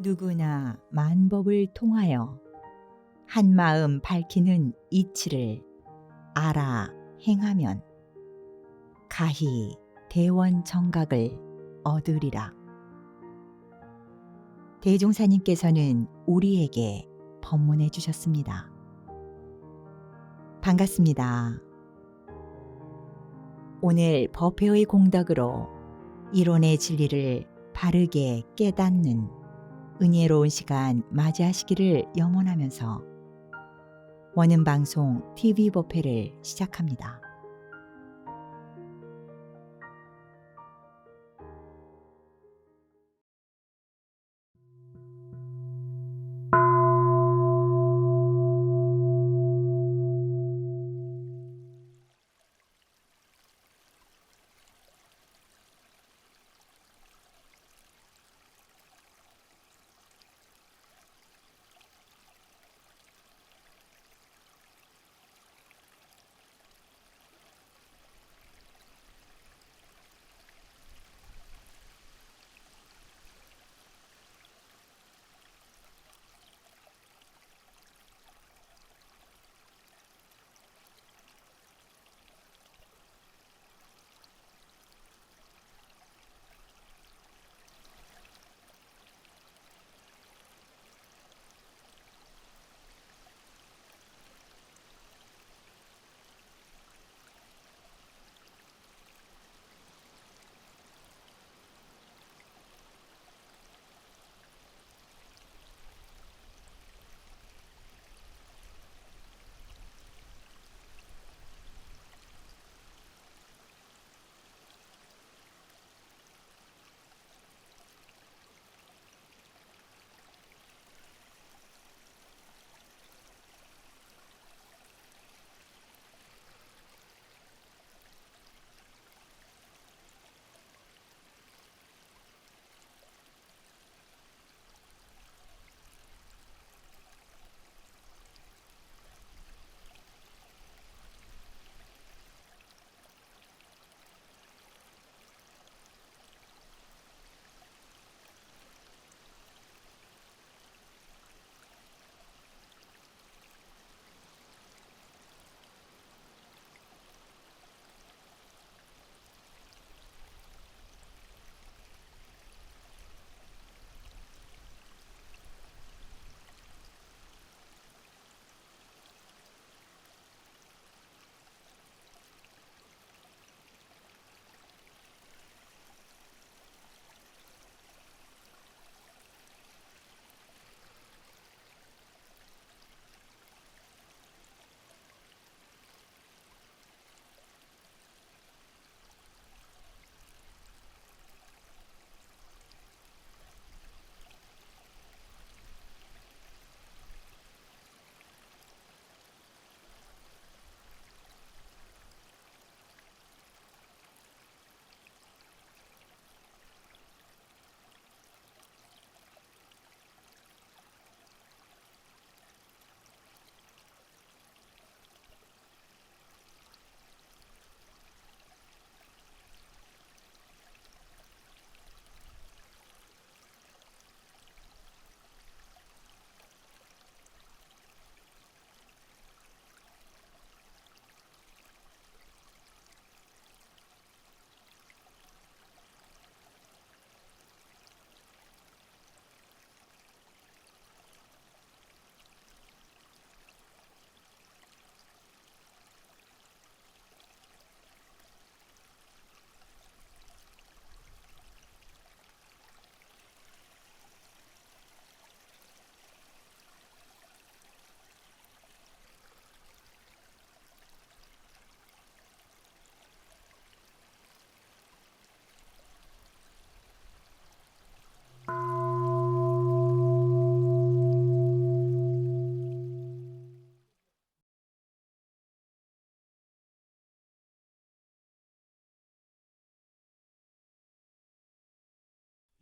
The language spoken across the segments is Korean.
누구나 만법을 통하여 한마음 밝히는 이치를 알아 행하면 가히 대원 정각을 얻으리라. 대종사님께서는 우리에게 법문해 주셨습니다. 반갑습니다. 오늘 법회의 공덕으로 이론의 진리를 바르게 깨닫는 은혜로운 시간 맞이하시기를 염원하면서 원음방송 TV 법회를 시작합니다.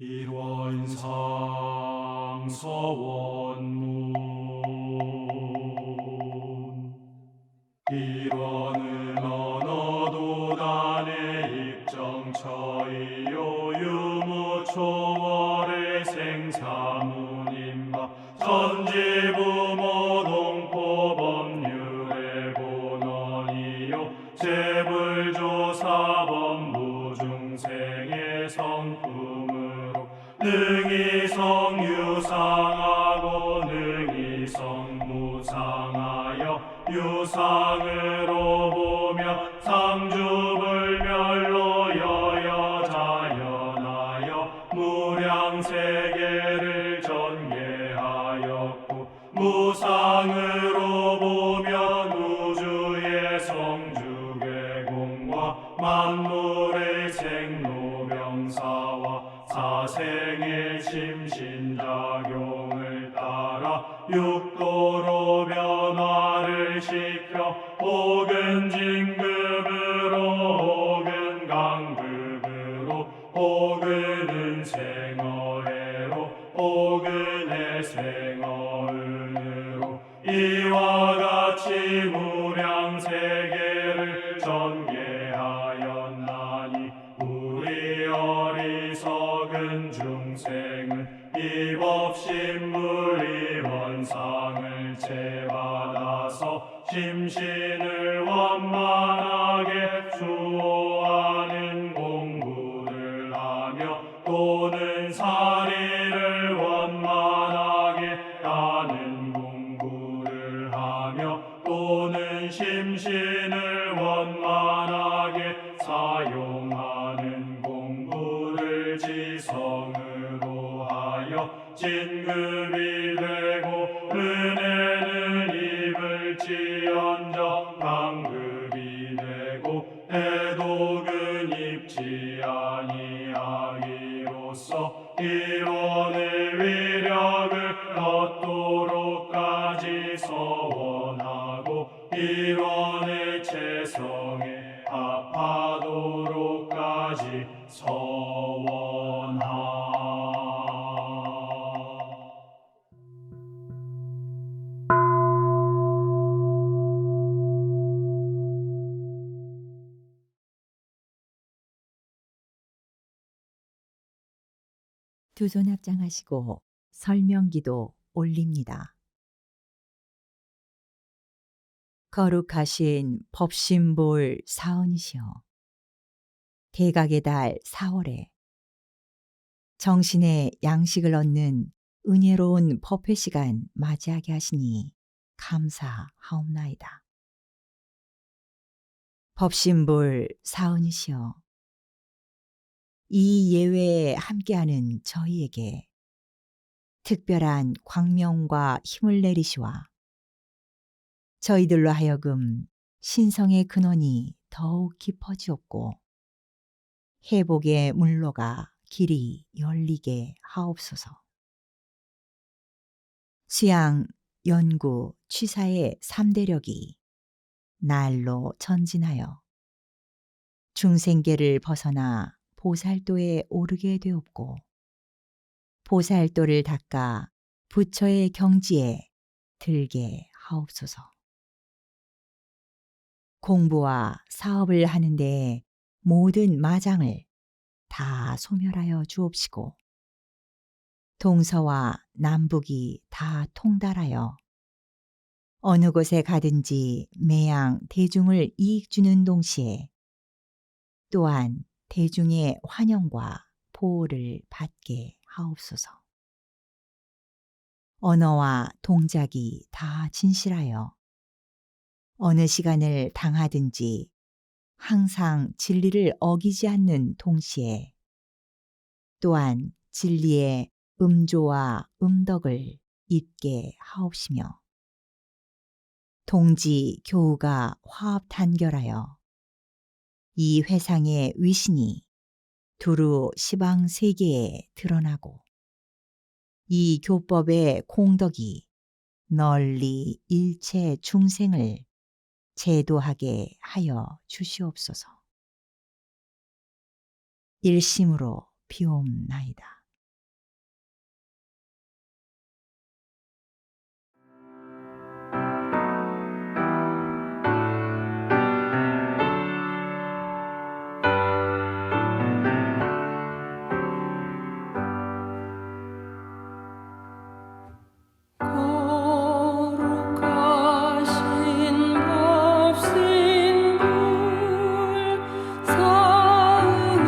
일원상서원문 일원은 언어도 단의 입정처이요 유무초월의 생사문 능히 성유상하고 능히 성무상하여 유상으로 보며 상주불멸로 여여자연하여 무량세계를 전개하였고 무상으로 보면 우주의 성주괴공과 만물의 생로병사와 사생의 심신작용을 따라 육도로 변화를 시켜 혹은 진급으로 혹은 강급으로 혹은 은생어해로 혹은 해생어은으로 이와 같이 무량세계를 전개하였나니 우리 어리석은 중생은 입업신물이 원상을 채받아서 심신을 원만하게 수호하는 공부를 하며 또는 사리를 원만하게 하는 공부를 하며 또는 심신을 원만하게 사용하는 공부를 지성으로 하여 진급이 되고 은혜는 입을지언정 강급이 되고 대독은 입지 아니하기로써 이론의 위력을 얻도록까지 서원하고 이론의 체성에 합하도록까지 서원하. 두 손 합장하시고 설명기도 올립니다. 거룩하신 법신볼 사원이시여, 대각의 달 4월에 정신의 양식을 얻는 은혜로운 법회 시간 맞이하게 하시니 감사하옵나이다. 법신볼 사원이시여, 이 예외에 함께하는 저희에게 특별한 광명과 힘을 내리시와 저희들로 하여금 신성의 근원이 더욱 깊어지었고 회복의 물로가 길이 열리게 하옵소서. 수양, 연구, 취사의 3대력이 날로 전진하여 중생계를 벗어나 보살도에 오르게 되옵고 보살도를 닦아 부처의 경지에 들게 하옵소서. 공부와 사업을 하는 데에 모든 마장을 다 소멸하여 주옵시고 동서와 남북이 다 통달하여 어느 곳에 가든지 매양 대중을 이익 주는 동시에 또한 대중의 환영과 보호를 받게 하옵소서. 언어와 동작이 다 진실하여 어느 시간을 당하든지 항상 진리를 어기지 않는 동시에 또한 진리의 음조와 음덕을 잊게 하옵시며 동지 교우가 화합 단결하여 이 회상의 위신이 두루 시방 세계에 드러나고 이 교법의 공덕이 널리 일체 중생을 제도하게 하여 주시옵소서. 일심으로 비옵나이다. 거룩하신 법신불 사은시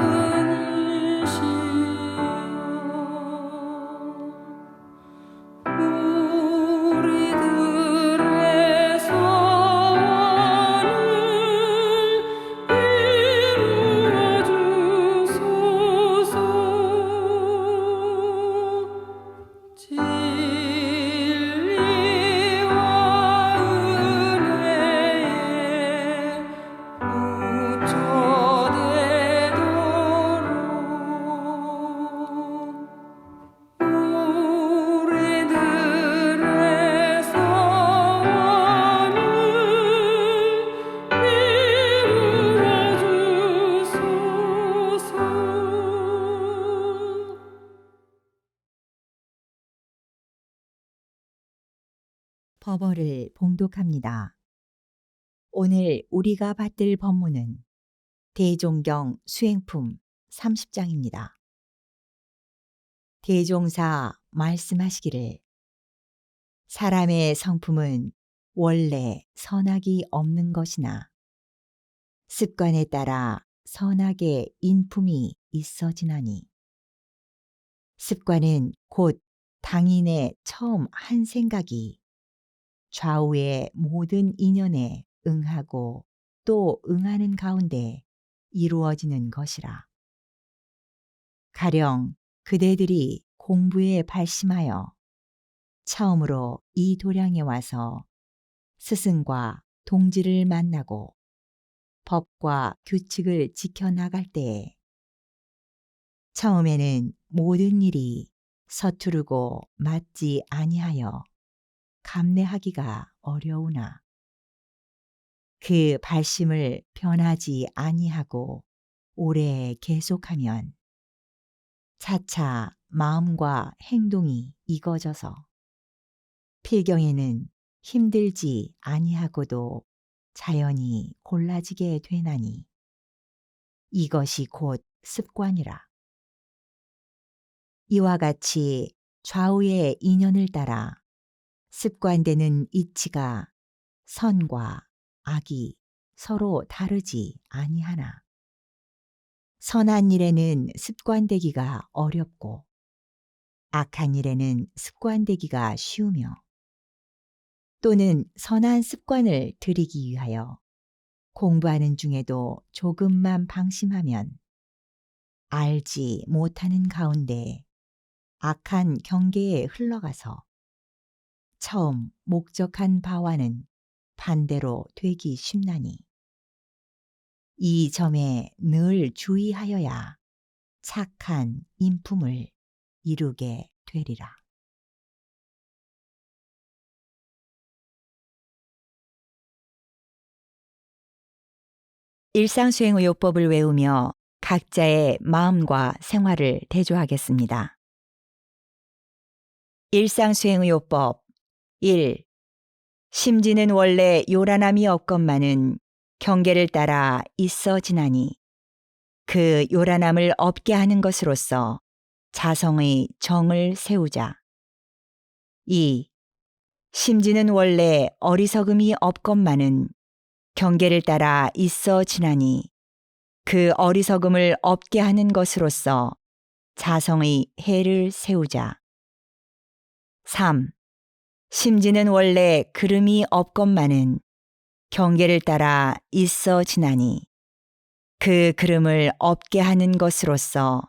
서버를 봉독합니다. 오늘 우리가 받들 법문은 대종경 수행품 30장입니다. 대종사 말씀하시기를 사람의 성품은 원래 선악이 없는 것이나 습관에 따라 선악의 인품이 있어지나니 습관은 곧 당인의 처음 한 생각이 좌우의 모든 인연에 응하고 또 응하는 가운데 이루어지는 것이라. 가령 그대들이 공부에 발심하여 처음으로 이 도량에 와서 스승과 동지를 만나고 법과 규칙을 지켜나갈 때에 처음에는 모든 일이 서투르고 맞지 아니하여 감내하기가 어려우나 그 발심을 변하지 아니하고 오래 계속하면 차차 마음과 행동이 익어져서 필경에는 힘들지 아니하고도 자연히 골라지게 되나니 이것이 곧 습관이라. 이와 같이 좌우의 인연을 따라 습관되는 이치가 선과 악이 서로 다르지 아니하나 선한 일에는 습관되기가 어렵고 악한 일에는 습관되기가 쉬우며 또는 선한 습관을 들이기 위하여 공부하는 중에도 조금만 방심하면 알지 못하는 가운데 악한 경계에 흘러가서 처음 목적한 바와는 반대로 되기 쉽나니 이 점에 늘 주의하여야 착한 인품을 이루게 되리라. 일상수행의요법을 외우며 각자의 마음과 생활을 대조하겠습니다. 일상수행의요법 1. 심지는 원래 요란함이 없건만은 경계를 따라 있어 지나니 그 요란함을 없게 하는 것으로서 자성의 정을 세우자. 2. 심지는 원래 어리석음이 없건만은 경계를 따라 있어 지나니 그 어리석음을 없게 하는 것으로서 자성의 해를 세우자. 3. 심지는 원래 그름이 없건만은 경계를 따라 있어 지나니 그 그름을 없게 하는 것으로서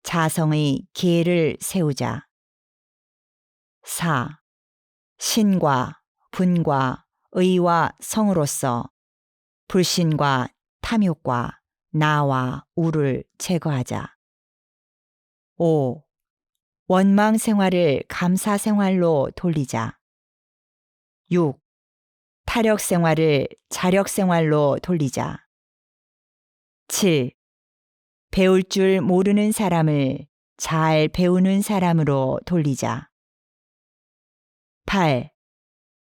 자성의 계를 세우자. 4. 신과 분과 의와 성으로서 불신과 탐욕과 나와 우를 제거하자. 5. 원망 생활을 감사 생활로 돌리자. 6. 타력 생활을 자력 생활로 돌리자. 7. 배울 줄 모르는 사람을 잘 배우는 사람으로 돌리자. 8.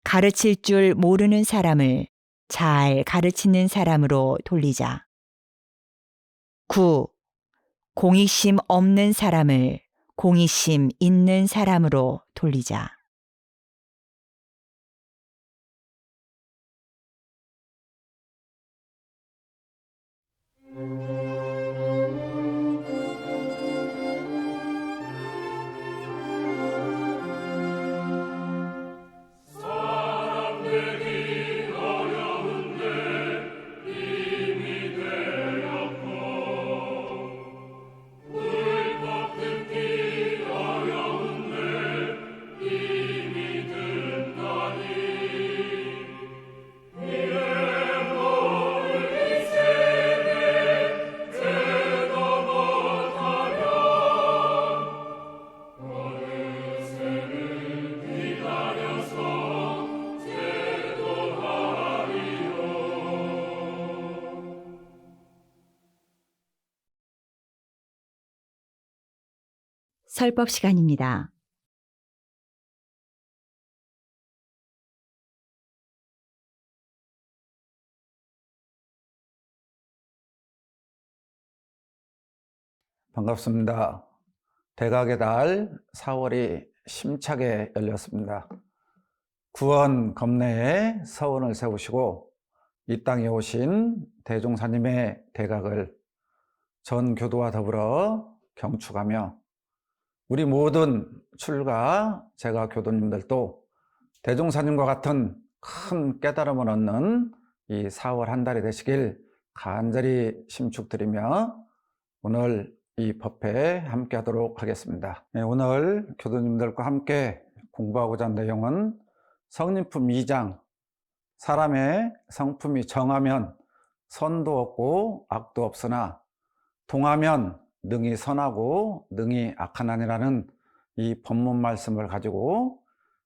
가르칠 줄 모르는 사람을 잘 가르치는 사람으로 돌리자. 9. 공익심 없는 사람을 공익심 있는 사람으로 돌리자. 사람들이 어려운데 이미 되었고 불법 듣기 어려운데 이미 듣다니 이에 모를 세계 제도 못하면 어느 새를 기다려서 제도하리요. 설법 시간입니다. 반갑습니다. 대각의 달 4월이 심차게 열렸습니다. 구원 검내에 서원을 세우시고 이 땅에 오신 대종사님의 대각을 전 교도와 더불어 경축하며 우리 모든 출가 제가 교도님들도 대종사님과 같은 큰 깨달음을 얻는 이 4월 한 달이 되시길 간절히 심축드리며 오늘 이 법회에 함께 하도록 하겠습니다. 오늘 교도님들과 함께 공부하고자 하는 내용은 성린품 2장, 사람의 성품이 정하면 선도 없고 악도 없으나 동하면 능히 선하고 능히 악하나니라는 이 법문 말씀을 가지고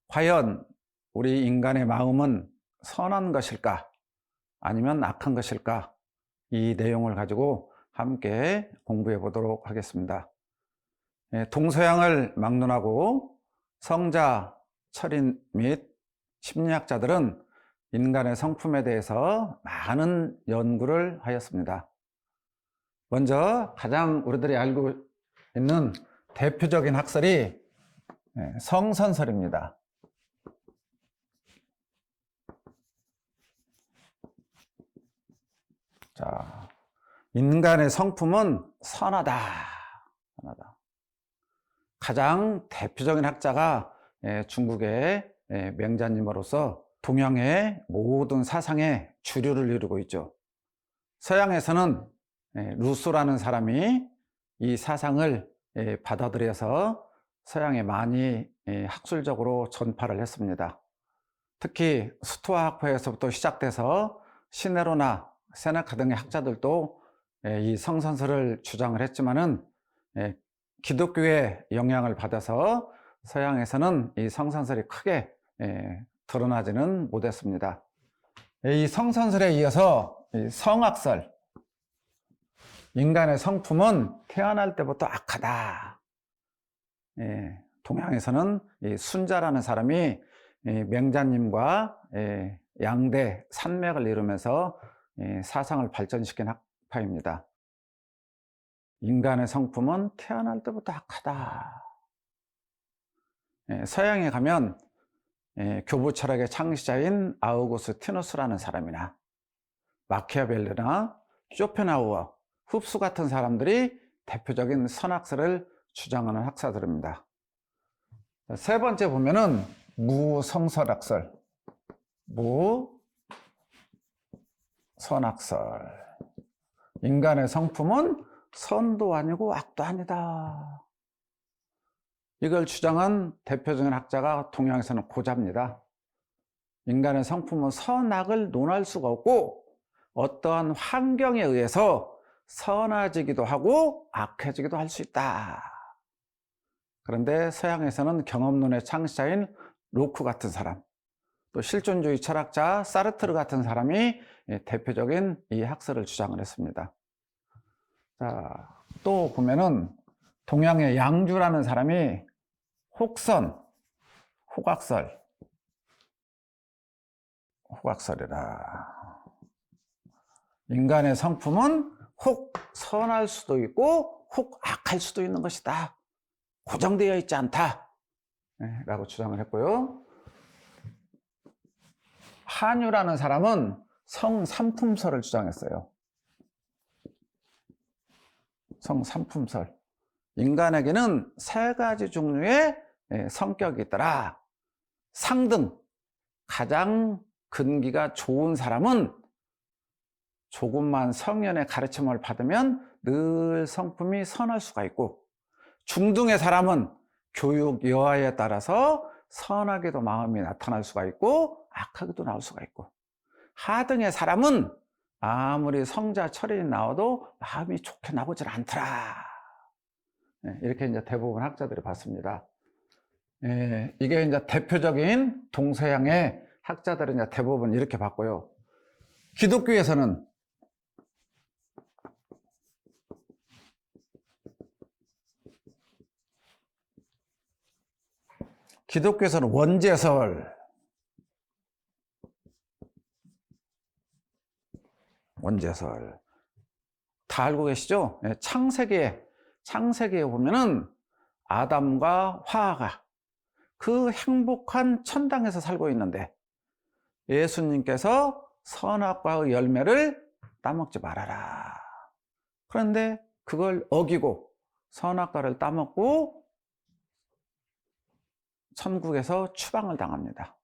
과연 우리 인간의 마음은 선한 것일까 아니면 악한 것일까, 이 내용을 가지고 함께 공부해 보도록 하겠습니다. 동서양을 막론하고 성자, 철인 및 심리학자들은 인간의 성품에 대해서 많은 연구를 하였습니다. 먼저 가장 우리들이 알고 있는 대표적인 학설이 성선설입니다. 자, 인간의 성품은 선하다. 가장 대표적인 학자가 중국의 명자님으로서 동양의 모든 사상의 주류를 이루고 있죠. 서양에서는 루소라는 사람이 이 사상을 받아들여서 서양에 많이 학술적으로 전파를 했습니다. 특히 스토아 학파에서부터 시작돼서 시네로나 세네카 등의 학자들도 이 성선설을 주장을 했지만은 기독교의 영향을 받아서 서양에서는 이 성선설이 크게 드러나지는 못했습니다. 이 성선설에 이어서 이 성악설, 인간의 성품은 태어날 때부터 악하다. 동양에서는 이 순자라는 사람이 명자님과 양대 산맥을 이루면서 사상을 발전시킨 학파입니다. 인간의 성품은 태어날 때부터 악하다. 서양에 가면 교부 철학의 창시자인 아우구스티누스라는 사람이나 마키아벨리나 쇼펜하우어, 흡수 같은 사람들이 대표적인 선악설을 주장하는 학사들입니다. 세 번째 보면은 무성설학설, 무선악설. 인간의 성품은 선도 아니고 악도 아니다. 이걸 주장한 대표적인 학자가 동양에서는 고자입니다. 인간의 성품은 선악을 논할 수가 없고 어떠한 환경에 의해서 선해지기도 하고 악해지기도 할 수 있다. 그런데 서양에서는 경험론의 창시자인 로크 같은 사람, 또 실존주의 철학자 사르트르 같은 사람이 대표적인 이 학설을 주장을 했습니다. 자, 또 보면은 동양의 양주라는 사람이 호각설이라. 인간의 성품은 혹 선할 수도 있고 혹 악할 수도 있는 것이다. 고정되어 있지 않다. 라고 주장을 했고요. 한유라는 사람은 성삼품설을 주장했어요. 성삼품설. 인간에게는 세 가지 종류의 성격이 있더라. 상등, 가장 근기가 좋은 사람은 조금만 성현의 가르침을 받으면 늘 성품이 선할 수가 있고, 중등의 사람은 교육 여하에 따라서 선하게도 마음이 나타날 수가 있고 악하게도 나올 수가 있고, 하등의 사람은 아무리 성자 철인이 나와도 마음이 좋게 나오질 않더라. 이렇게 이제 대부분 학자들이 봤습니다. 이게 이제 대표적인 동서양의 학자들은 이제 대부분 이렇게 봤고요. 기독교에서는 원죄설, 다 알고 계시죠? 창세기에 창세기에 보면은 아담과 화가 그 행복한 천당에서 살고 있는데 예수님께서 선악과의 열매를 따먹지 말아라. 그런데 그걸 어기고 선악과를 따먹고 천국에서 추방을 당합니다.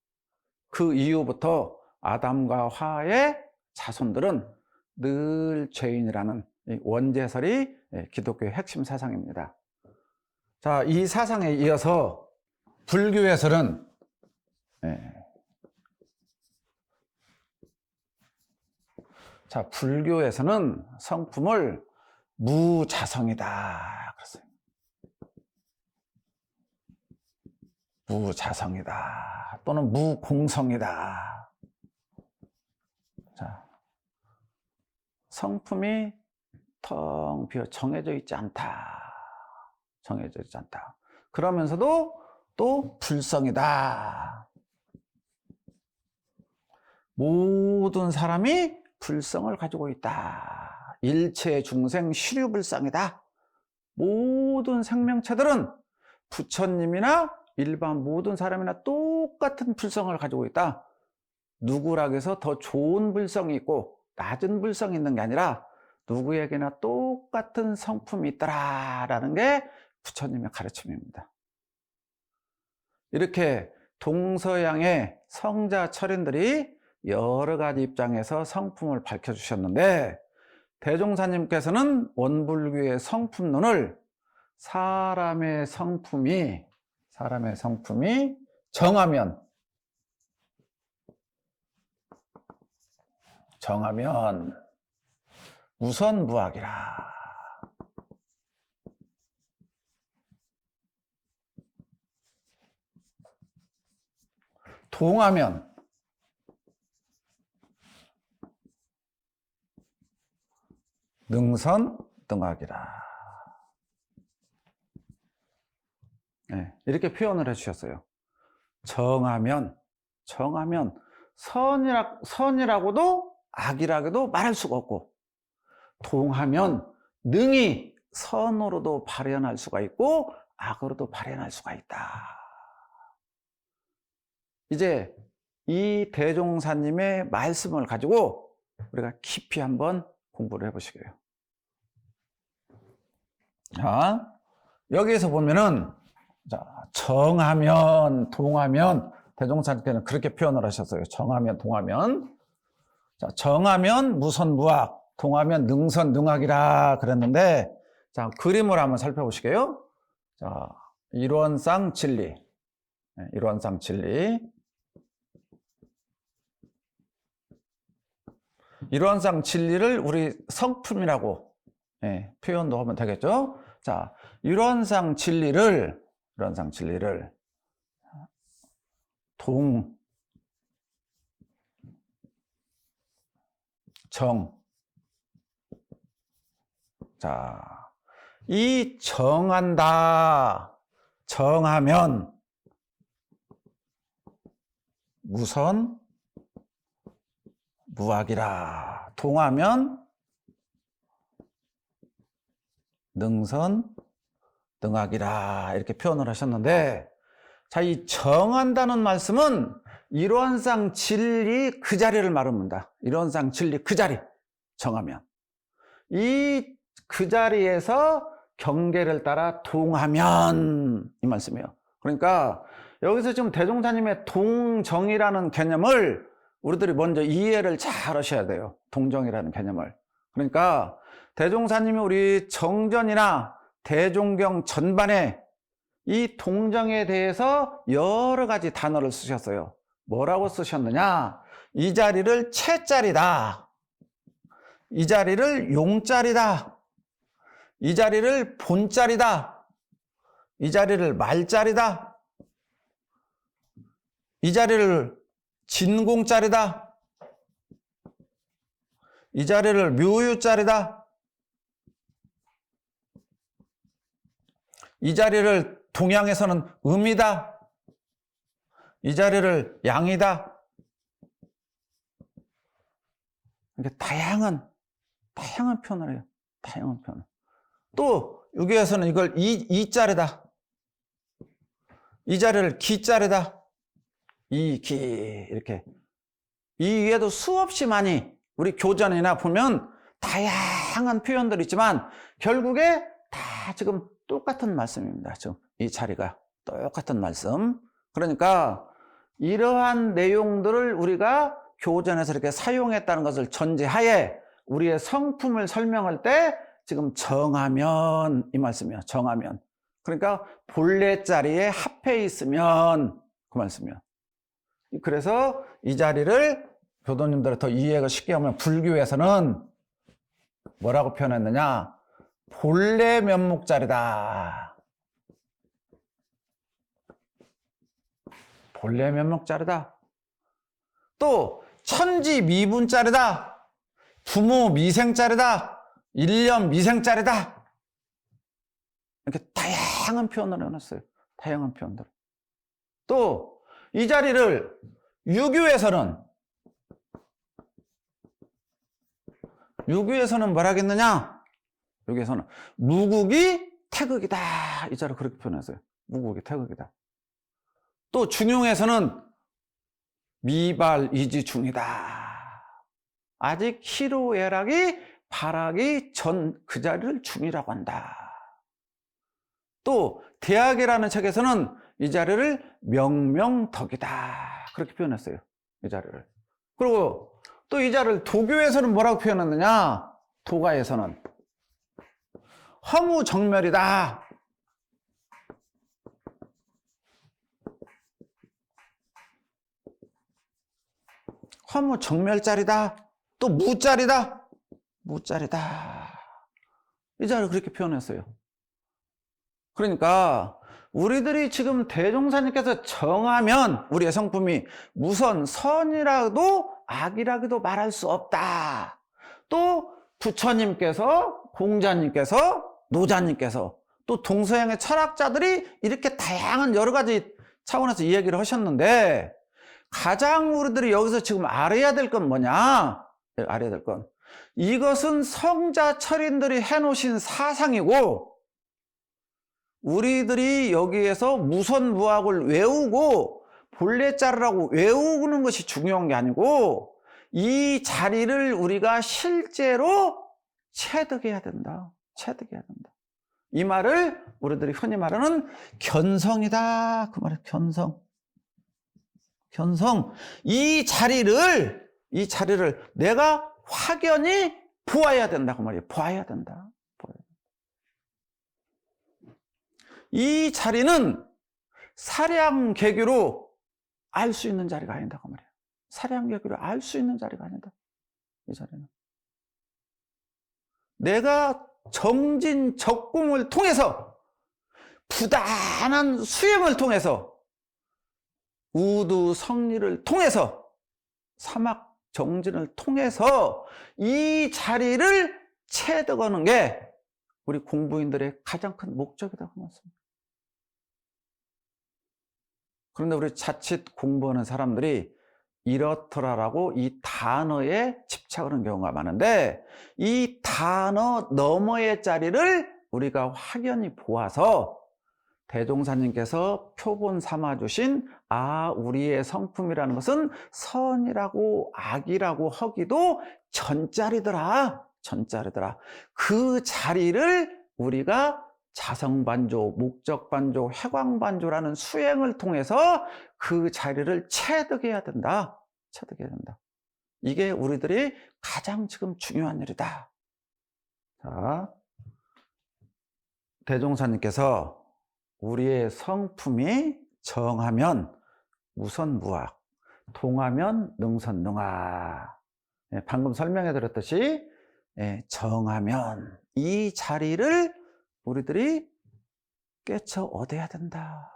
그 이후부터 아담과 화의 자손들은 늘 죄인이라는 이 원죄설이 기독교의 핵심 사상입니다. 자, 이 사상에 이어서 불교에서는 불교에서는 성품을 무자성이다 그랬어요. 무자성이다 또는 무공성이다. 자, 성품이 텅 비어 정해져 있지 않다. 정해져 있지 않다. 그러면서도 또 불성이다. 모든 사람이 불성을 가지고 있다. 일체 중생 시류불성이다. 모든 생명체들은 부처님이나 일반 모든 사람이나 똑같은 불성을 가지고 있다. 누구라고 해서 더 좋은 불성이 있고 낮은 불성이 있는 게 아니라 누구에게나 똑같은 성품이 있더라라는 게 부처님의 가르침입니다. 이렇게 동서양의 성자 철인들이 여러 가지 입장에서 성품을 밝혀주셨는데 대종사님께서는 원불교의 성품론을 사람의 성품이 정하면 우선 무악이라. 동하면 능선능악이라. 이렇게 표현을 해주셨어요. 정하면 선이라고도 악이라고도 말할 수가 없고, 동하면 능히 선으로도 발현할 수가 있고 악으로도 발현할 수가 있다. 이제 이 대종사님의 말씀을 가지고 우리가 깊이 한번 공부를 해보시게요. 자, 여기에서 보면은 정하면, 동하면, 대종사님께는 그렇게 표현을 하셨어요. 정하면, 동하면. 자, 정하면 무선무악, 동하면 능선능악이라 그랬는데, 자, 그림을 한번 살펴보시게요. 자, 일원상 진리. 일원상 진리. 일원상 진리를 우리 성품이라고 표현도 하면 되겠죠. 자, 일원상 진리를 정. 자, 이 정한다, 정하면 무선 무악이라. 동하면 능선 능악이라. 이렇게 표현을 하셨는데, 자, 이 정한다는 말씀은 일원상 진리 그 자리를 말합니다. 일원상 진리 그 자리 정하면 이 그 자리에서 경계를 따라 동하면 이 말씀이에요. 그러니까 여기서 지금 대종사님의 동정이라는 개념을 우리들이 먼저 이해를 잘 하셔야 돼요. 동정이라는 개념을. 그러니까 대종사님이 우리 정전이나 대종경 전반에 이 동정에 대해서 여러 가지 단어를 쓰셨어요. 뭐라고 쓰셨느냐? 이 자리를 채자리다. 이 자리를 용자리다. 이 자리를 본자리다. 이 자리를 말자리다. 이 자리를 진공자리다. 이 자리를 묘유자리다. 이 자리를 동양에서는 음이다. 이 자리를 양이다. 이렇게 다양한 표현을 해요. 다양한 표현. 또 여기에서는 이걸 이자리다. 이 자리를 기자리다. 기 이렇게. 이 위에도 수없이 많이 우리 교전이나 보면 다양한 표현들이 있지만 결국에 다 지금 똑같은 말씀입니다. 지금 이 자리가 똑같은 말씀. 그러니까 이러한 내용들을 우리가 교전에서 이렇게 사용했다는 것을 전제하에 우리의 성품을 설명할 때 지금 정하면 이 말씀이에요. 정하면. 그러니까 본래 자리에 합해 있으면 그 말씀이에요. 그래서 이 자리를 교도님들 더 이해가 쉽게 하면 불교에서는 뭐라고 표현했느냐? 본래 면목 자리다. 본래 면목 자리다. 또 천지 미분 자리다. 부모 미생 자리다. 일념 미생 자리다. 이렇게 다양한 표현을 해놨어요. 다양한 표현들. 또 이 자리를 유교에서는 뭐라 하겠느냐? 여기에서는 무국이 태극이다. 이 자리를 그렇게 표현했어요. 무국이 태극이다. 또 중용에서는 미발이지 중이다. 아직 희로애락이 발하기 전 그 자리를 중이라고 한다. 또 대학이라는 책에서는 이 자리를 명명덕이다. 그렇게 표현했어요. 이 자리를. 그리고 또 이 자리를 도교에서는 뭐라고 표현했느냐? 도가에서는 허무정멸이다. 허무정멸자리다. 또 무자리다. 무자리다. 이 자리를 그렇게 표현했어요. 그러니까 우리들이 지금 대종사님께서 정하면 우리의 성품이 무선 선이라도 악이라고도 말할 수 없다. 또 부처님께서 공자님께서 노자님께서 또 동서양의 철학자들이 이렇게 다양한 여러 가지 차원에서 이 얘기를 하셨는데 가장 우리들이 여기서 지금 알아야 될 건 뭐냐? 알아야 될 건 이것은 성자 철인들이 해놓으신 사상이고 우리들이 여기에서 무선무학을 외우고 본래 자리라고 외우는 것이 중요한 게 아니고 이 자리를 우리가 실제로 체득해야 된다. 체득해야 된다. 이 말을 우리들이 흔히 말하는 견성이다. 그 말이에요. 견성. 견성. 이 자리를 내가 확연히 보아야 된다. 그 말이에요. 보아야 된다. 이 자리는 사량개교로 알 수 있는 자리가 아니다. 그 말이에요. 사량개교로 알 수 있는 자리가 아니다. 이 자리는. 내가 정진적공을 통해서 부단한 수행을 통해서 우두 성리를 통해서 사막 정진을 통해서 이 자리를 체득하는 게 우리 공부인들의 가장 큰 목적이라고 말씀합니다. 그런데 우리 자칫 공부하는 사람들이 이렇더라라고 이 단어에 집착하는 경우가 많은데 이 단어 너머의 자리를 우리가 확연히 보아서 대종사님께서 표본 삼아주신 우리의 성품이라는 것은 선이라고 악이라고 하기도 전자리더라. 전자리더라. 그 자리를 우리가 자성반조, 목적반조, 회광반조라는 수행을 통해서 그 자리를 체득해야 된다. 체득해야 된다. 이게 우리들이 가장 지금 중요한 일이다. 자, 대종사님께서 우리의 성품이 정하면 무선무학, 동하면 능선능하. 방금 설명해 드렸듯이 정하면 이 자리를 우리들이 깨쳐 얻어야 된다.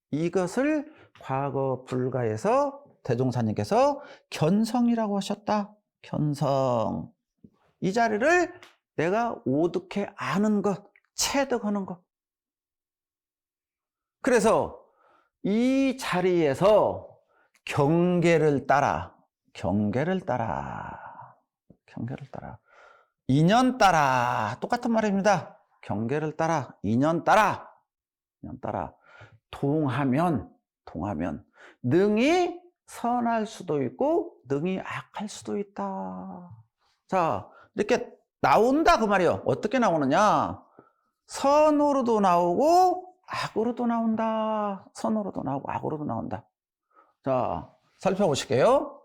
이것을 과거 불가에서 대종사님께서 견성이라고 하셨다. 견성. 이 자리를 내가 오득해 아는 것, 체득하는 것. 그래서 이 자리에서 경계를 따라 인연 따라 똑같은 말입니다. 경계를 따라, 인연 따라, 동하면 능히 선할 수도 있고 능히 악할 수도 있다. 자, 이렇게 나온다 그 말이에요. 어떻게 나오느냐? 선으로도 나오고 악으로도 나온다. 선으로도 나오고 악으로도 나온다. 자, 살펴보실게요.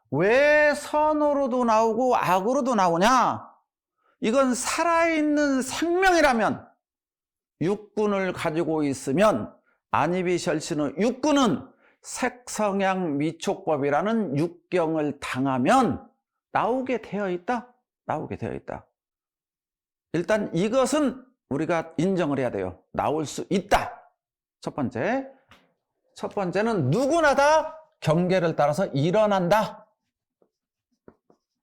왜 선으로도 나오고 악으로도 나오냐? 이건 살아있는 생명이라면, 육군을 가지고 있으면, 안이비셜신의 육군은 색성향 미촉법이라는 육경을 당하면 나오게 되어 있다. 일단 이것은 우리가 인정을 해야 돼요. 나올 수 있다. 첫 번째는 누구나 다 경계를 따라서 일어난다.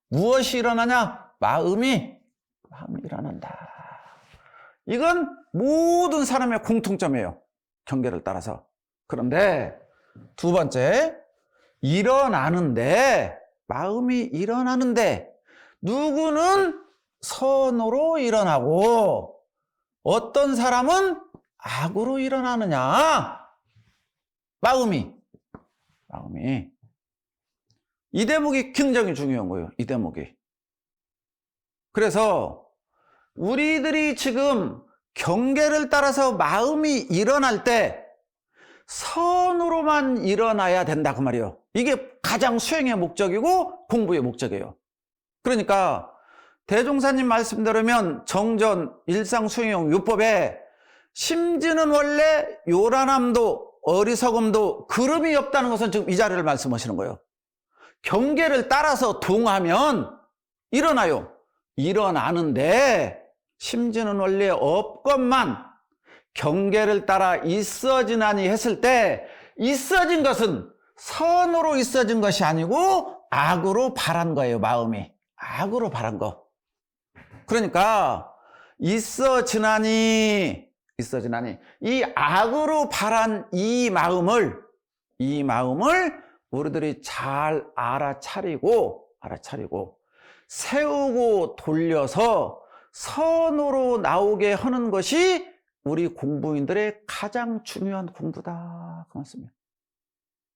무엇이 일어나냐? 마음이 일어난다. 이건 모든 사람의 공통점이에요. 경계를 따라서. 그런데 두 번째, 마음이 일어나는데 누구는 선으로 일어나고 어떤 사람은 악으로 일어나느냐? 마음이. 이 대목이 굉장히 중요한 거예요. 이 대목이. 그래서 우리들이 지금 경계를 따라서 마음이 일어날 때 선으로만 일어나야 된다 그 말이에요. 이게 가장 수행의 목적이고 공부의 목적이에요. 그러니까 대종사님 말씀대로면 정전 일상수행용 요법에 심지는 원래 요란함도 어리석음도 그름이 없다는 것은 지금 이 자리를 말씀하시는 거예요. 경계를 따라서 동하면 일어나요. 일어나는데 심지는 원래 없건만 경계를 따라 있어지나니 했을 때 있어진 것은 선으로 있어진 것이 아니고 악으로 바란 거예요. 마음이 악으로 바란 거. 그러니까 있어지나니 이 악으로 바란 이 마음을 우리들이 잘 알아차리고 세우고 돌려서 선으로 나오게 하는 것이 우리 공부인들의 가장 중요한 공부다 그 말씀이에요.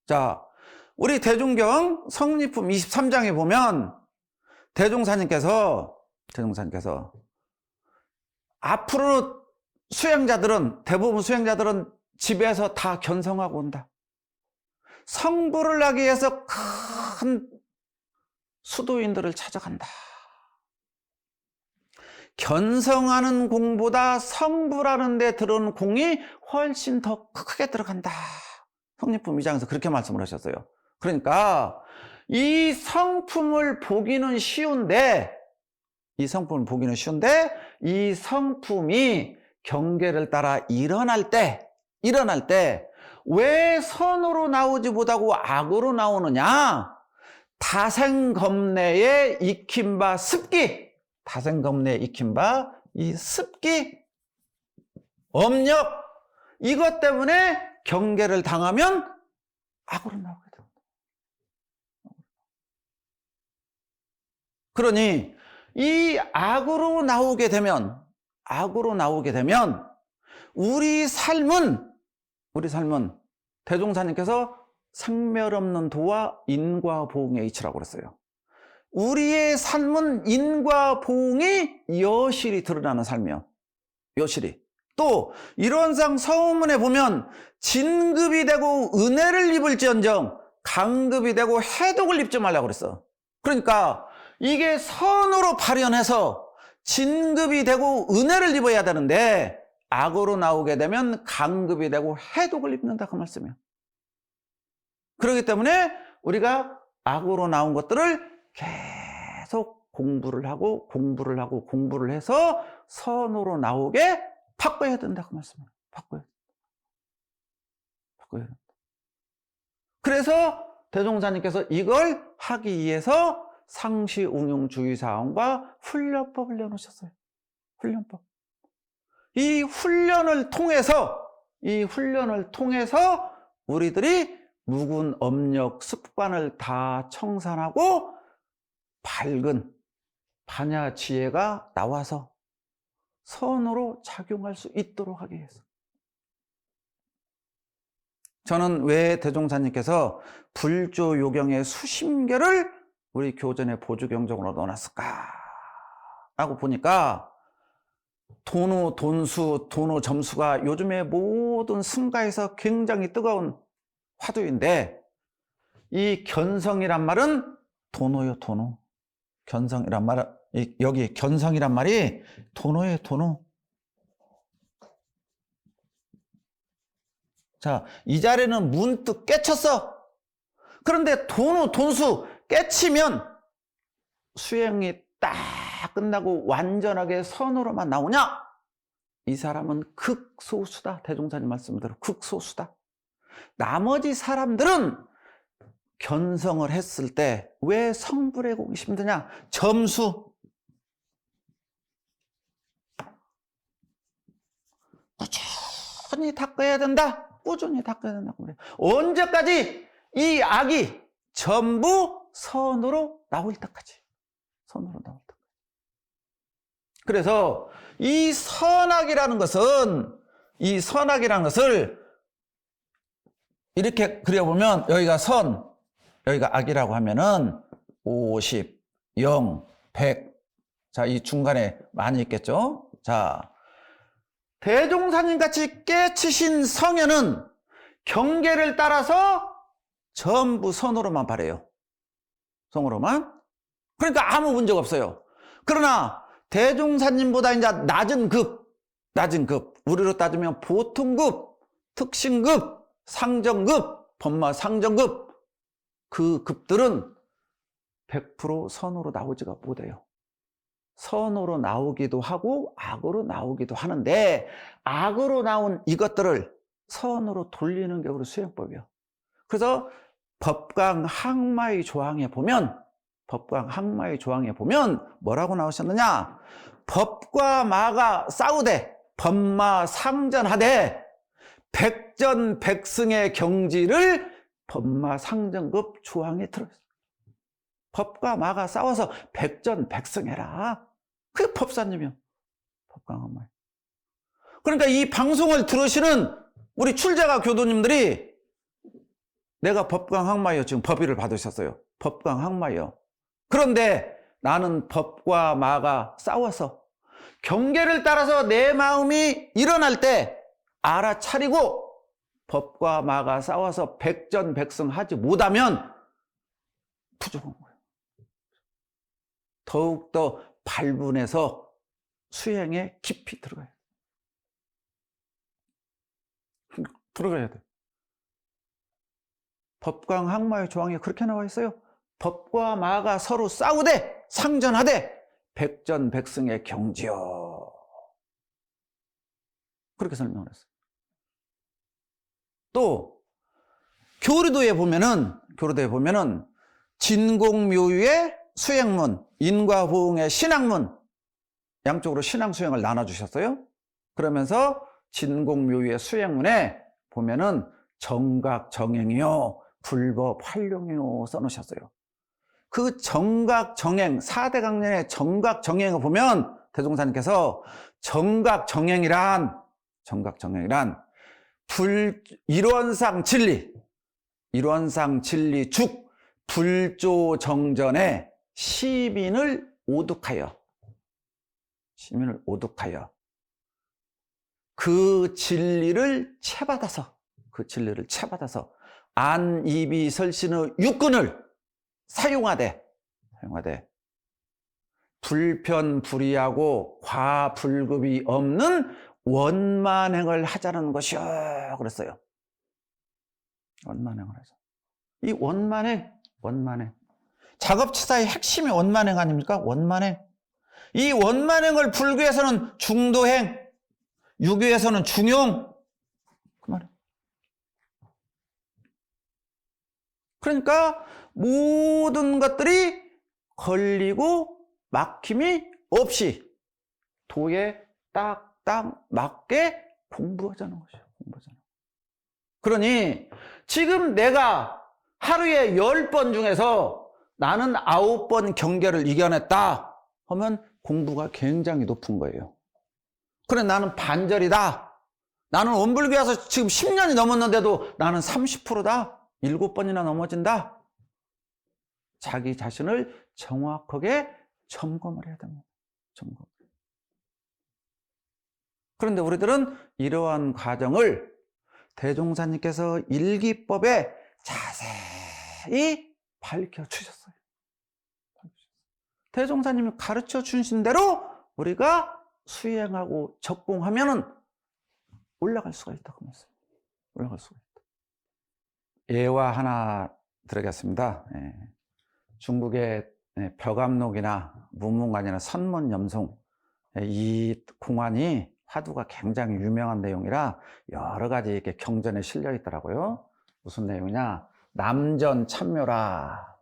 자, 우리 대중경 성리품 23장에 보면 대종사님께서 앞으로 대부분 수행자들은 집에서 다 견성하고 온다. 성불을 하기 위해서 큰 수도인들을 찾아간다. 견성하는 공보다 성불하는 데 들어오는 공이 훨씬 더 크게 들어간다. 성리품 2장에서 그렇게 말씀을 하셨어요. 그러니까 이 성품을 보기는 쉬운데 이 성품이 경계를 따라 일어날 때 왜 선으로 나오지 못하고 악으로 나오느냐? 다생겁내에 익힌 바 습기, 이 습기, 업력, 이것 때문에 경계를 당하면 악으로 나오게 됩니다. 그러니 이 악으로 나오게 되면 우리 삶은 대종사님께서 생멸 없는 도와 인과 보응의 이치라고 그랬어요. 우리의 삶은 인과 보응이 여실히 드러나는 삶이에요. 여실히. 또 일원상 서문에 보면 진급이 되고 은혜를 입을지언정 강급이 되고 해독을 입지 말라고 그랬어. 그러니까 이게 선으로 발현해서 진급이 되고 은혜를 입어야 되는데 악으로 나오게 되면 강급이 되고 해독을 입는다 그 말씀이에요. 그렇기 때문에 우리가 악으로 나온 것들을 계속 공부를 해서 선으로 나오게 바꿔야 된다 그 말씀이에요. 바꿔야 된다. 그래서 대종사님께서 이걸 하기 위해서 상시운용주의사항과 훈련법을 내놓으셨어요. 훈련법. 이 훈련을 통해서 우리들이 묵은 업력, 습관을 다 청산하고 밝은 반야 지혜가 나와서 선으로 작용할 수 있도록 하기 위해서. 저는 왜 대종사님께서 불조 요경의 수심결을 우리 교전의 보조경정으로 넣어놨을까 라고 보니까 돈우, 돈수, 돈우 점수가 요즘에 모든 승가에서 굉장히 뜨거운 화두인데, 이 견성이란 말은 돈우요, 돈우. 견성이란 말은, 여기 견성이란 말이 돈우예요, 돈우. 자, 이 자리는 문득 깨쳤어. 그런데 돈우, 돈수 깨치면 수행이 딱 끝나고 완전하게 선으로만 나오냐? 이 사람은 극소수다. 대종사님 말씀대로 극소수다. 나머지 사람들은 견성을 했을 때 왜 성불의 공이 힘드냐? 점수. 꾸준히 닦아야 된다. 꾸준히 닦아야 된다고 그래. 언제까지? 이 악이 전부 선으로 나올 때까지. 선으로 나올 때까지. 그래서 이 선악이라는 것을 이렇게 그려보면, 여기가 선, 여기가 악이라고 하면은 50, 0, 100. 자, 이 중간에 많이 있겠죠? 자, 대종사님 같이 깨치신 성현은 경계를 따라서 전부 선으로만 바래요. 선으로만. 그러니까 아무 문제가 없어요. 그러나 대종사님보다 이제 낮은 급, 우리로 따지면 보통급, 특신급, 상정급, 법마 상정급, 그 급들은 100% 선으로 나오지가 못해요. 선으로 나오기도 하고 악으로 나오기도 하는데, 악으로 나온 이것들을 선으로 돌리는 게 우리 수행법이에요. 그래서 법강 항마의 조항에 보면 뭐라고 나오셨느냐? 법과 마가 싸우되 법마 상전하되 백전백승의 경지를 법마 상전급 조항에 들어있어요. 법과 마가 싸워서 백전백승해라. 그게 법사님이요. 법강 항마. 그러니까 이 방송을 들으시는 우리 출제가 교도님들이, 내가 법강 항마요, 지금 법위를 받으셨어요. 법강 항마요. 그런데 나는 법과 마가 싸워서 경계를 따라서 내 마음이 일어날 때 알아차리고 법과 마가 싸워서 백전백승하지 못하면 부족한 거예요. 더욱더 발분해서 수행에 깊이 들어가야 돼. 법강 항마의 조항에 그렇게 나와 있어요. 법과 마가 서로 싸우되 상전하되 백전백승의 경지요. 그렇게 설명을 했어요. 또 교리도에 보면은 진공묘유의 수행문, 인과보응의 신앙문, 양쪽으로 신앙 수행을 나눠주셨어요. 그러면서 진공묘유의 수행문에 보면은 정각정행이요, 불법 활용이요 써놓으셨어요. 그 정각정행, 4대 강론의 정각정행을 보면 대종사님께서 정각정행이란 일원상 진리 죽 불조정전에 시민을 오득하여 그 진리를 채받아서 안이비설신의 육근을 사용하되 불편불의하고 과불급이 없는 원만행을 하자는 것이요 그랬어요. 원만행을 하자. 이 원만행 작업치사의 핵심이 원만행 아닙니까? 원만행. 이 원만행을 불교에서는 중도행, 유교에서는 중용, 그 말이에요. 그러니까 모든 것들이 걸리고 막힘이 없이 도에 딱딱 맞게 공부하자는 것이에요. 그러니 지금 내가 하루에 10번 중에서 나는 9번 경계를 이겨냈다 하면 공부가 굉장히 높은 거예요. 그래, 나는 반절이다. 나는 원불교 와서 지금 10년이 넘었는데도 나는 30%다. 7번이나 넘어진다. 자기 자신을 정확하게 점검을 해야 됩니다. 점검. 그런데 우리들은 이러한 과정을 대종사님께서 일기법에 자세히 밝혀 주셨어요. 대종사님이 가르쳐 주신 대로 우리가 수행하고 적공하면은 올라갈 수가 있다고 말씀합니다. 올라갈 수가 있다. 예화 하나 드리겠습니다. 중국의 벽암록이나 무문관이나 선문염송, 이 공안이 화두가 굉장히 유명한 내용이라 여러 가지 이렇게 경전에 실려 있더라고요. 무슨 내용이냐? 남전 참묘라.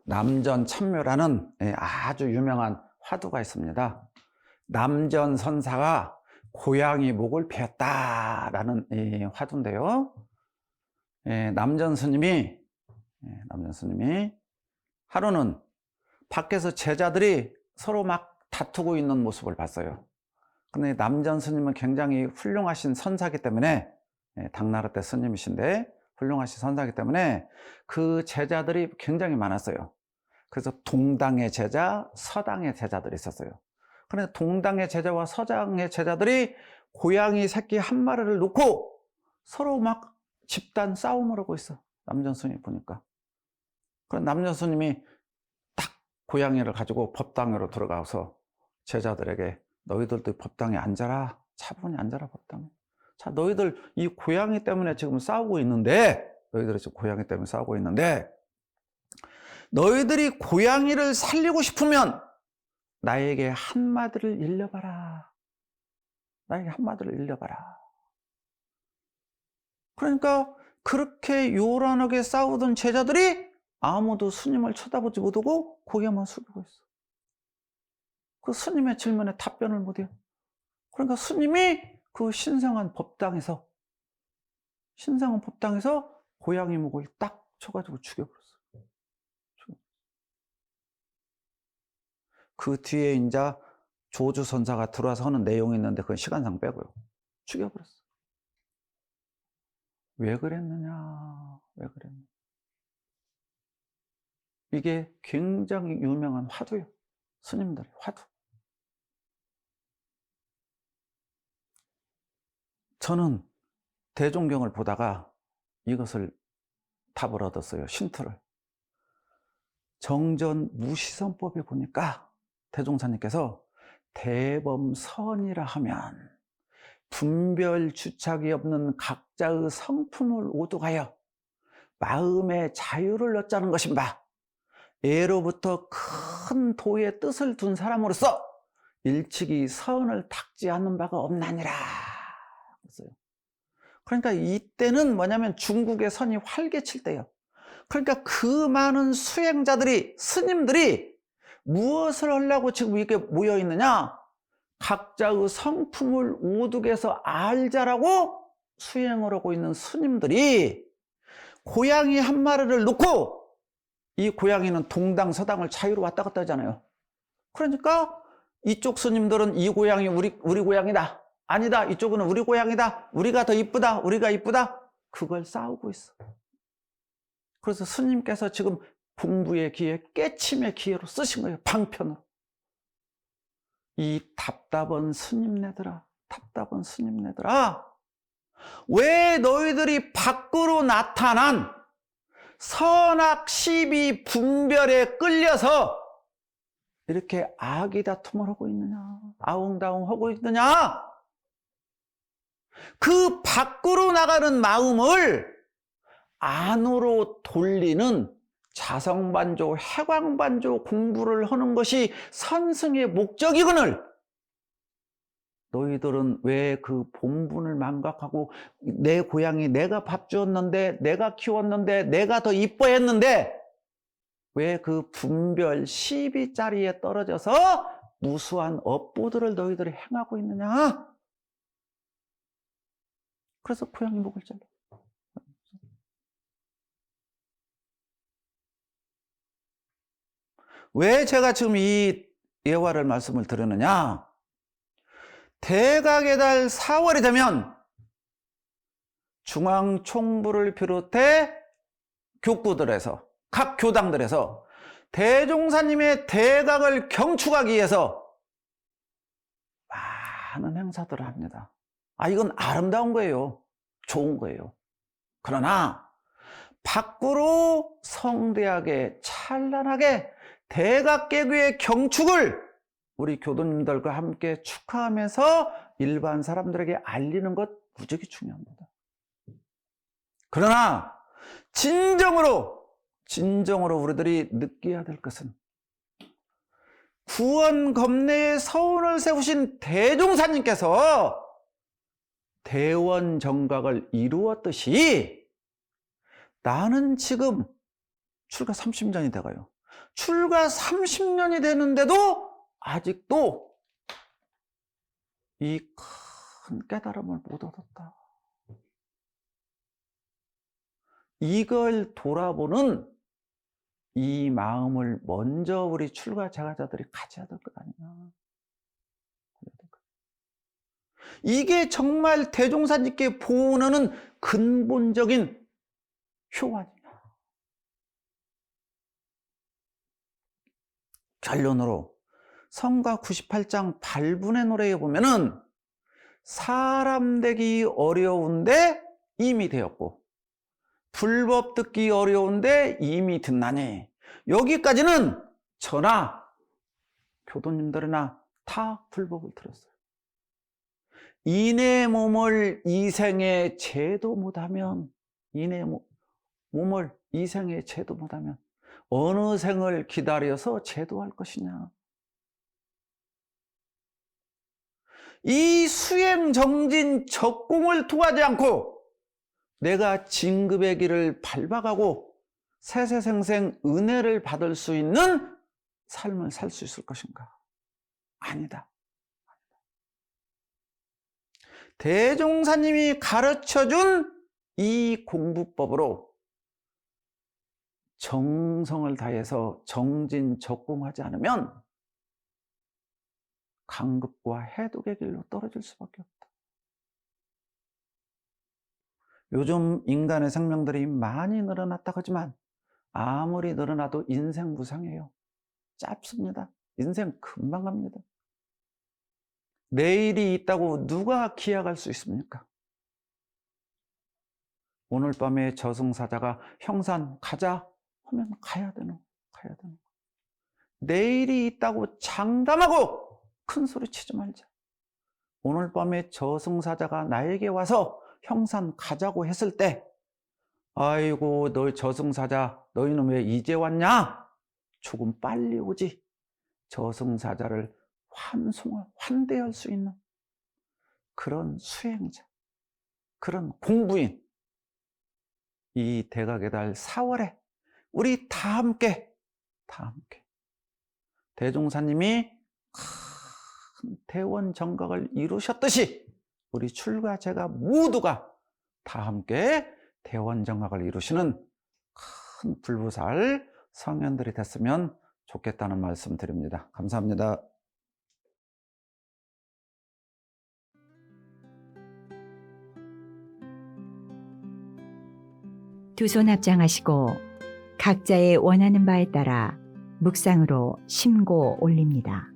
남전 참묘라는 아주 유명한 화두가 있습니다. 남전 선사가 고양이 목을 베었다라는 화두인데요. 남전 스님이 하루는 밖에서 제자들이 서로 막 다투고 있는 모습을 봤어요. 근데 남전 스님은 굉장히 훌륭하신 선사기 때문에, 당나라 때 스님이신데 훌륭하신 선사기 때문에 그 제자들이 굉장히 많았어요. 그래서 동당의 제자, 서당의 제자들이 있었어요. 그런데 동당의 제자와 서당의 제자들이 고양이 새끼 한 마리를 놓고 서로 막 집단 싸움을 하고 있어. 남전 스님이 보니까. 그럼 남전 스님이 딱 고양이를 가지고 법당으로 들어가서 제자들에게 너희들도 법당에 앉아라. 차분히 앉아라, 법당에. 자, 너희들 이 고양이 때문에 지금 싸우고 있는데, 너희들이 고양이를 살리고 싶으면 나에게 한마디를 일러봐라. 나에게 한마디를 일러봐라. 그러니까 그렇게 요란하게 싸우던 제자들이 아무도 스님을 쳐다보지 못하고 고개만 숙이고 있어. 그 스님의 질문에 답변을 못해요. 그러니까 스님이 그 신성한 법당에서 고양이 목을 딱 쳐가지고 죽여버렸어요. 그 뒤에 이제 조주선사가 들어와서 하는 내용이 있는데 그건 시간상 빼고요. 죽여버렸어요. 왜 그랬느냐? 이게 굉장히 유명한 화두예요. 스님들의 화두. 저는 대종경을 보다가 이것을 답을 얻었어요. 신투를. 정전 무시선법에 보니까 대종사님께서 대범선이라 하면 분별 주착이 없는 각자의 성품을 오독하여 마음의 자유를 얻자는 것인바. 예로부터 큰 도의 뜻을 둔 사람으로서 일찍이 선을 닦지 않는 바가 없나니라. 그러니까 이때는 뭐냐면 중국의 선이 활개칠 때예요. 그러니까 그 많은 수행자들이, 스님들이 무엇을 하려고 지금 이렇게 모여 있느냐? 각자의 성품을 오독해서 알자라고 수행을 하고 있는 스님들이 고양이 한 마리를 놓고, 이 고양이는 동당 서당을 자유로 왔다 갔다 하잖아요. 그러니까 이쪽 스님들은 이 고양이 우리 고양이다. 아니다. 이쪽은 우리 고양이다. 우리가 더 이쁘다. 우리가 이쁘다. 그걸 싸우고 있어. 그래서 스님께서 지금 공부의 기회, 깨침의 기회로 쓰신 거예요. 방편으로. 이 답답한 스님네들아, 왜 너희들이 밖으로 나타난 선악 시비 분별에 끌려서 이렇게 아기다툼을 하고 있느냐, 아웅다웅 하고 있느냐? 그 밖으로 나가는 마음을 안으로 돌리는 자성반조, 해광반조 공부를 하는 것이 선승의 목적이거늘 너희들은 왜 그 본분을 망각하고 내 고양이 내가 밥 주었는데, 내가 키웠는데, 내가 더 이뻐했는데 왜 그 분별 12짜리에 떨어져서 무수한 업보들을 너희들이 행하고 있느냐? 그래서 고양이 목을 잘라. 왜 제가 지금 이 예화를 말씀을 드리느냐? 대각의 달 4월이 되면 중앙총부를 비롯해 교구들에서 각 교당들에서 대종사님의 대각을 경축하기 위해서 많은 행사들을 합니다. 이건 아름다운 거예요. 좋은 거예요. 그러나 밖으로 성대하게 찬란하게 대각개구의 경축을 우리 교도님들과 함께 축하하면서 일반 사람들에게 알리는 것 무지하게 중요합니다. 그러나 진정으로 우리들이 느껴야 될 것은 구원 검내에 서운을 세우신 대종사님께서 대원 정각을 이루었듯이 나는 지금 출가 30년이 돼가요. 출가 30년이 되는데도 아직도 이 큰 깨달음을 못 얻었다. 이걸 돌아보는 이 마음을 먼저 우리 출가 제가자들이 가져야 될 것 아니냐. 이게 정말 대종사님께 보호하는 근본적인 효과냐. 결론으로 성가 98장 발분의 노래에 보면은 사람 되기 어려운데 이미 되었고 불법 듣기 어려운데 이미 듣나니, 여기까지는 저나 교도님들이나 다 불법을 들었어요. 이내 몸을 이생에 제도 못하면 어느 생을 기다려서 제도할 것이냐. 이 수행 정진 적공을 통하지 않고 내가 진급의 길을 밟아가고 세세생생 은혜를 받을 수 있는 삶을 살 수 있을 것인가? 아니다. 대종사님이 가르쳐준 이 공부법으로 정성을 다해서 정진적공하지 않으면 강급과 해독의 길로 떨어질 수밖에 없다. 요즘 인간의 생명들이 많이 늘어났다고 하지만 아무리 늘어나도 인생 무상해요. 짧습니다. 인생 금방 갑니다. 내일이 있다고 누가 기약할 수 있습니까? 오늘 밤에 저승사자가 형산 가자 하면 가야 되는. 내일이 있다고 장담하고 큰 소리 치지 말자. 오늘 밤에 저승사자가 나에게 와서 형산 가자고 했을 때, 아이고 너 저승사자 너희는 왜 이제 왔냐? 조금 빨리 오지. 저승사자를 환대할 수 있는 그런 수행자, 그런 공부인, 이 대각의 달 4월에 우리 다 함께 대종사님이 큰 대원 정각을 이루셨듯이 우리 출가제가 모두가 다 함께 대원 정각을 이루시는 큰 불보살 성현들이 됐으면 좋겠다는 말씀 드립니다. 감사합니다. 두 손 합장하시고 각자의 원하는 바에 따라 묵상으로 심고 올립니다.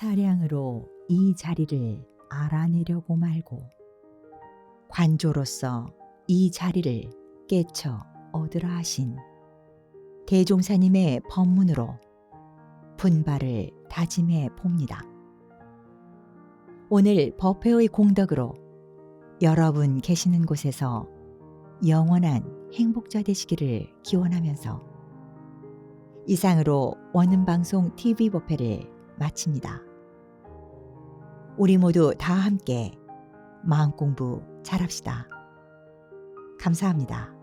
사량으로 이 자리를 알아내려고 말고 관조로서 이 자리를 깨쳐 얻으라 하신 대종사님의 법문으로 분발을 다짐해 봅니다. 오늘 법회의 공덕으로 여러분 계시는 곳에서 영원한 행복자 되시기를 기원하면서 이상으로 원음방송 TV법회를 마칩니다. 우리 모두 다 함께 마음공부 잘합시다. 감사합니다.